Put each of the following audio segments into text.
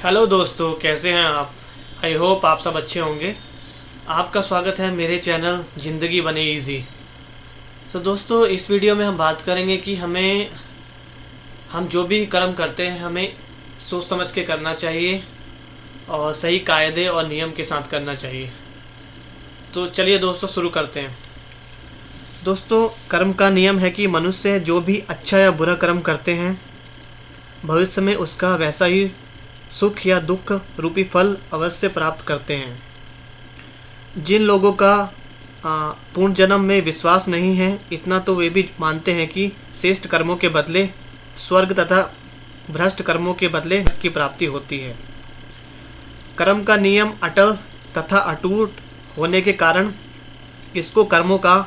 Hello दोस्तों, कैसे हैं आप। आई होप आप सब अच्छे होंगे। आपका स्वागत है मेरे चैनल ज़िंदगी बने इजी। दोस्तों, इस वीडियो में हम बात करेंगे कि हम जो भी कर्म करते हैं हमें सोच समझ के करना चाहिए और सही कायदे और नियम के साथ करना चाहिए। तो चलिए दोस्तों, शुरू करते हैं। दोस्तों, कर्म का नियम है कि मनुष्य जो भी अच्छा या बुरा कर्म करते हैं भविष्य में उसका वैसा ही सुख या दुख रूपी फल अवश्य प्राप्त करते हैं। जिन लोगों का पूर्ण जन्म में विश्वास नहीं है, इतना तो वे भी मानते हैं कि श्रेष्ठ कर्मों के बदले स्वर्ग तथा भ्रष्ट कर्मों के बदले नरक की प्राप्ति होती है। कर्म का नियम अटल तथा अटूट होने के कारण इसको कर्मों का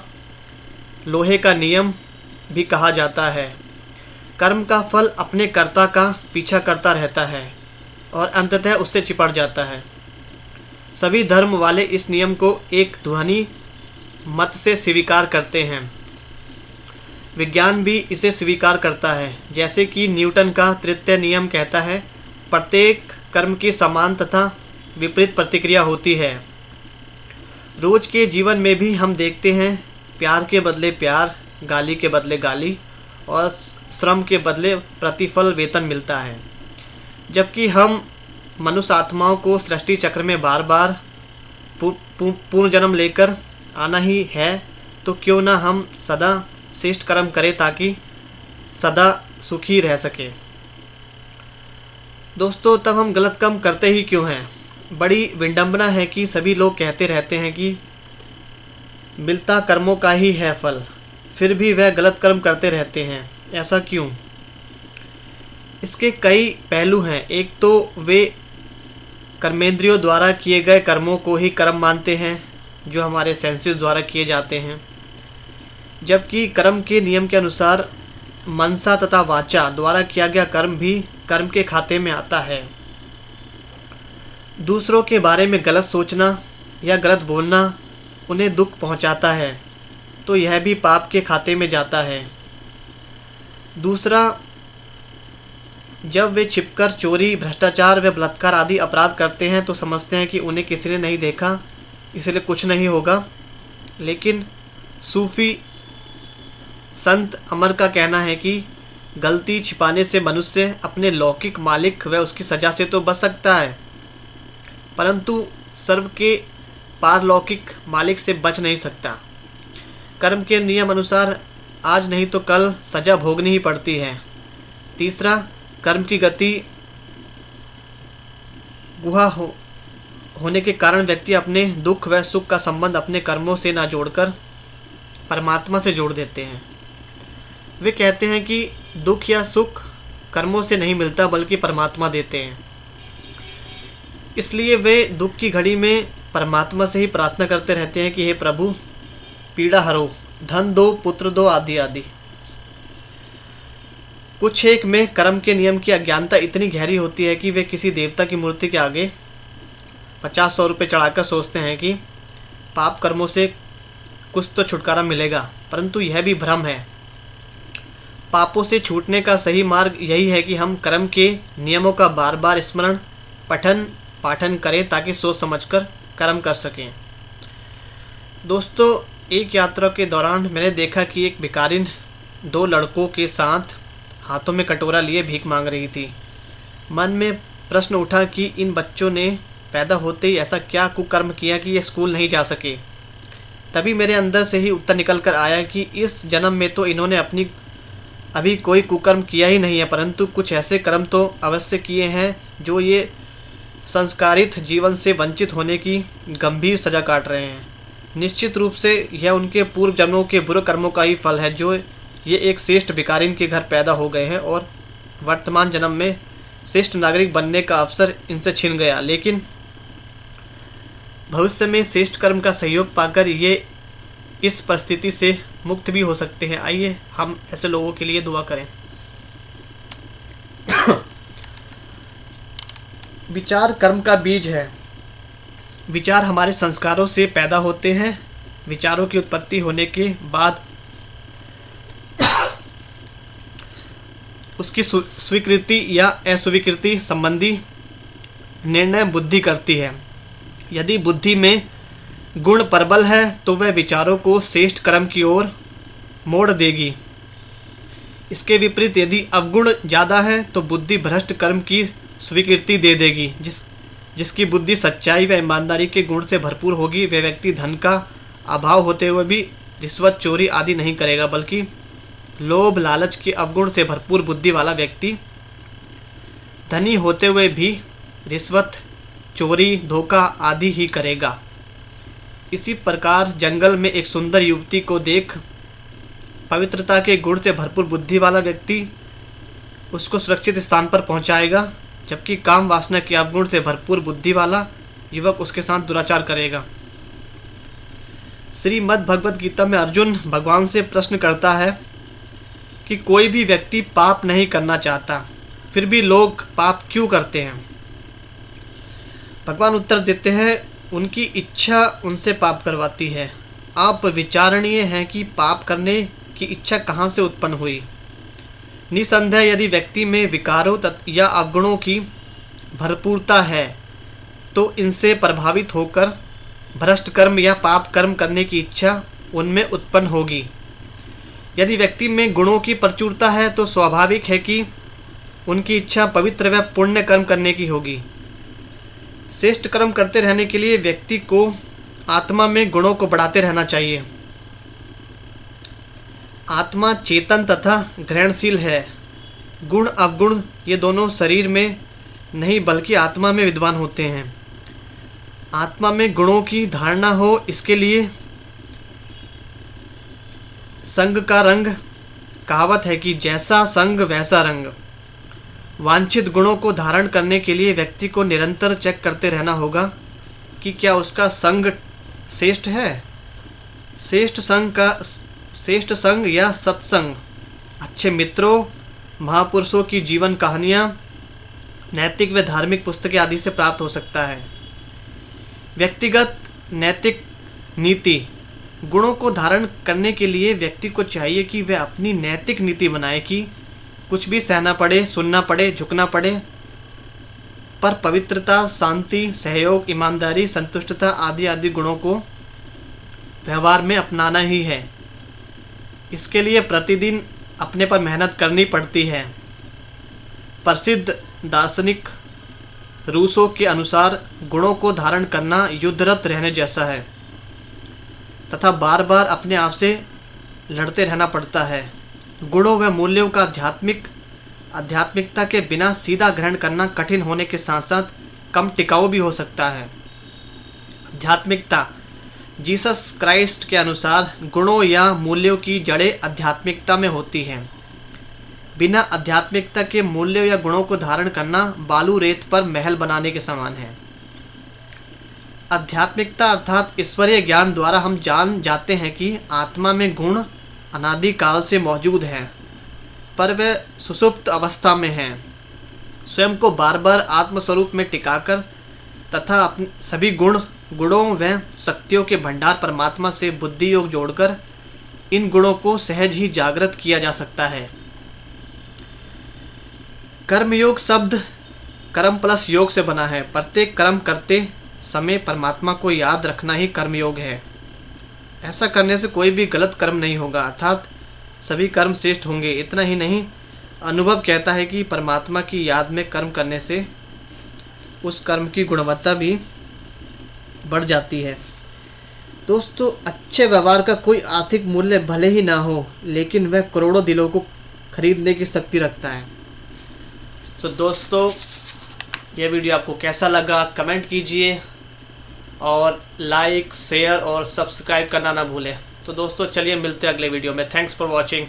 लोहे का नियम भी कहा जाता है। कर्म का फल अपने कर्ता का पीछा करता रहता है और अंततः उससे चिपट जाता है। सभी धर्म वाले इस नियम को एक ध्वनि मत से स्वीकार करते हैं। विज्ञान भी इसे स्वीकार करता है, जैसे कि न्यूटन का तृतीय नियम कहता है, प्रत्येक कर्म की समान तथा विपरीत प्रतिक्रिया होती है। रोज के जीवन में भी हम देखते हैं, प्यार के बदले प्यार, गाली के बदले गाली और श्रम के बदले प्रतिफल वेतन मिलता है। जबकि हम मनुष्य आत्माओं को सृष्टि चक्र में बार बार पूर्ण जन्म लेकर आना ही है, तो क्यों ना हम सदा श्रेष्ठ कर्म करें ताकि सदा सुखी रह सके। दोस्तों, तब हम गलत कर्म करते ही क्यों हैं। बड़ी विडंबना है कि सभी लोग कहते रहते हैं कि मिलता कर्मों का ही है फल, फिर भी वह गलत कर्म करते रहते हैं। ऐसा क्यों? इसके कई पहलू हैं। एक तो वे कर्मेंद्रियों द्वारा किए गए कर्मों को ही कर्म मानते हैं, जो हमारे सेंसेस द्वारा किए जाते हैं, जबकि कर्म के नियम के अनुसार मनसा तथा वाचा द्वारा किया गया कर्म भी कर्म के खाते में आता है। दूसरों के बारे में गलत सोचना या गलत बोलना उन्हें दुख पहुंचाता है, तो यह भी पाप के खाते में जाता है। दूसरा, जब वे छिपकर चोरी, भ्रष्टाचार व बलात्कार आदि अपराध करते हैं तो समझते हैं कि उन्हें किसी ने नहीं देखा, इसलिए कुछ नहीं होगा। लेकिन सूफी संत अमर का कहना है कि गलती छिपाने से मनुष्य अपने लौकिक मालिक व उसकी सजा से तो बच सकता है, परंतु सर्व के पारलौकिक मालिक से बच नहीं सकता। कर्म के नियम अनुसार आज नहीं तो कल सजा भोगनी ही पड़ती है। तीसरा, कर्म की गति गुहा होने के कारण व्यक्ति अपने दुख व सुख का संबंध अपने कर्मों से ना जोड़कर परमात्मा से जोड़ देते हैं। वे कहते हैं कि दुख या सुख कर्मों से नहीं मिलता बल्कि परमात्मा देते हैं। इसलिए वे दुख की घड़ी में परमात्मा से ही प्रार्थना करते रहते हैं कि हे प्रभु, पीड़ा हरो, धन दो, पुत्र दो, आदि आदि। कुछ एक में कर्म के नियम की अज्ञानता इतनी गहरी होती है कि वे किसी देवता की मूर्ति के आगे 50-100 रुपये चढ़ाकर सोचते हैं कि पाप कर्मों से कुछ तो छुटकारा मिलेगा, परंतु यह भी भ्रम है। पापों से छूटने का सही मार्ग यही है कि हम कर्म के नियमों का बार बार स्मरण पठन पाठन करें ताकि सोच समझकर कर्म कर सकें। दोस्तों, एक यात्रा के दौरान मैंने देखा कि एक भिखारिन 2 लड़कों के साथ हाथों में कटोरा लिए भीख मांग रही थी। मन में प्रश्न उठा कि इन बच्चों ने पैदा होते ही ऐसा क्या कुकर्म किया कि ये स्कूल नहीं जा सके। तभी मेरे अंदर से ही उत्तर निकल कर आया कि इस जन्म में तो इन्होंने अभी कोई कुकर्म किया ही नहीं है, परंतु कुछ ऐसे कर्म तो अवश्य किए हैं जो ये संस्कारित जीवन से वंचित होने की गंभीर सजा काट रहे हैं। निश्चित रूप से यह उनके पूर्व जन्मों के बुरे कर्मों का ही फल है, जो ये एक श्रेष्ठ भिखारिन के घर पैदा हो गए हैं और वर्तमान जन्म में श्रेष्ठ नागरिक बनने का अवसर इनसे छिन गया। लेकिन भविष्य में श्रेष्ठ कर्म का सहयोग पाकर ये इस परिस्थिति से मुक्त भी हो सकते हैं। आइए हम ऐसे लोगों के लिए दुआ करें। विचार कर्म का बीज है। विचार हमारे संस्कारों से पैदा होते हैं। विचारों की उत्पत्ति होने के बाद उसकी स्वीकृति या अस्वीकृति संबंधी निर्णय बुद्धि करती है। यदि बुद्धि में गुण प्रबल है तो वह विचारों को श्रेष्ठ कर्म की ओर मोड़ देगी। इसके विपरीत यदि अवगुण ज़्यादा है तो बुद्धि भ्रष्ट कर्म की स्वीकृति दे देगी। जिसकी बुद्धि सच्चाई व ईमानदारी के गुण से भरपूर होगी, वह व्यक्ति धन का अभाव होते हुए भी रिश्वत, चोरी आदि नहीं करेगा, बल्कि लोभ, लालच के अवगुण से भरपूर बुद्धि वाला व्यक्ति धनी होते हुए भी रिश्वत, चोरी, धोखा आदि ही करेगा। इसी प्रकार जंगल में एक सुंदर युवती को देख पवित्रता के गुण से भरपूर बुद्धि वाला व्यक्ति उसको सुरक्षित स्थान पर पहुंचाएगा, जबकि काम वासना के अवगुण से भरपूर बुद्धि वाला युवक उसके साथ दुराचार करेगा। श्रीमद् भगवद गीता में अर्जुन भगवान से प्रश्न करता है कि कोई भी व्यक्ति पाप नहीं करना चाहता, फिर भी लोग पाप क्यों करते हैं? भगवान उत्तर देते हैं, उनकी इच्छा उनसे पाप करवाती है। आप विचारणीय हैं कि पाप करने की इच्छा कहाँ से उत्पन्न हुई। निसंदेह यदि व्यक्ति में विकारों या अवगुणों की भरपूरता है तो इनसे प्रभावित होकर भ्रष्ट कर्म या पाप कर्म करने की इच्छा उनमें उत्पन्न होगी। यदि व्यक्ति में गुणों की प्रचुरता है तो स्वाभाविक है कि उनकी इच्छा पवित्र व पुण्य कर्म करने की होगी। श्रेष्ठ कर्म करते रहने के लिए व्यक्ति को आत्मा में गुणों को बढ़ाते रहना चाहिए। आत्मा चेतन तथा ग्रहणशील है। गुण अवगुण ये दोनों शरीर में नहीं बल्कि आत्मा में विद्वान होते हैं। आत्मा में गुणों की धारणा हो, इसके लिए संग का रंग कहावत है कि जैसा संग वैसा रंग। वांछित गुणों को धारण करने के लिए व्यक्ति को निरंतर चेक करते रहना होगा कि क्या उसका संग श्रेष्ठ है। श्रेष्ठ संग या सत्संग अच्छे मित्रों, महापुरुषों की जीवन कहानियाँ, नैतिक व धार्मिक पुस्तकें आदि से प्राप्त हो सकता है। व्यक्तिगत नैतिक नीति। गुणों को धारण करने के लिए व्यक्ति को चाहिए कि वह अपनी नैतिक नीति बनाए कि कुछ भी सहना पड़े, सुनना पड़े, झुकना पड़े, पर पवित्रता, शांति, सहयोग, ईमानदारी, संतुष्टता आदि आदि गुणों को व्यवहार में अपनाना ही है। इसके लिए प्रतिदिन अपने पर मेहनत करनी पड़ती है। प्रसिद्ध दार्शनिक रूसो के अनुसार गुणों को धारण करना युद्धरत रहने जैसा है तथा बार बार अपने आप से लड़ते रहना पड़ता है। गुणों व मूल्यों का आध्यात्मिकता के बिना सीधा ग्रहण करना कठिन होने के साथ साथ कम टिकाऊ भी हो सकता है। आध्यात्मिकता। जीसस क्राइस्ट के अनुसार गुणों या मूल्यों की जड़ें आध्यात्मिकता में होती हैं। बिना आध्यात्मिकता के मूल्यों या गुणों को धारण करना बालू रेत पर महल बनाने के समान है। आध्यात्मिकता अर्थात ईश्वरीय ज्ञान द्वारा हम जान जाते हैं कि आत्मा में गुण अनादि काल से मौजूद हैं, पर वे सुषुप्त अवस्था में हैं। स्वयं को बार बार आत्मस्वरूप में टिकाकर तथा अपने सभी गुणों व शक्तियों के भंडार परमात्मा से बुद्धि योग जोड़कर इन गुणों को सहज ही जागृत किया जा सकता है। कर्मयोग शब्द कर्म प्लस योग से बना है। प्रत्येक कर्म करते समय परमात्मा को याद रखना ही कर्मयोग है। ऐसा करने से कोई भी गलत कर्म नहीं होगा, अर्थात सभी कर्म श्रेष्ठ होंगे। इतना ही नहीं, अनुभव कहता है कि परमात्मा की याद में कर्म करने से उस कर्म की गुणवत्ता भी बढ़ जाती है। दोस्तों, अच्छे व्यवहार का कोई आर्थिक मूल्य भले ही ना हो, लेकिन वह करोड़ों दिलों को खरीदने की शक्ति रखता है। तो दोस्तों, यह वीडियो आपको कैसा लगा कमेंट कीजिए और लाइक, शेयर और सब्सक्राइब करना ना भूलें। तो दोस्तों, चलिए मिलते हैं अगले वीडियो में। Thanks for watching.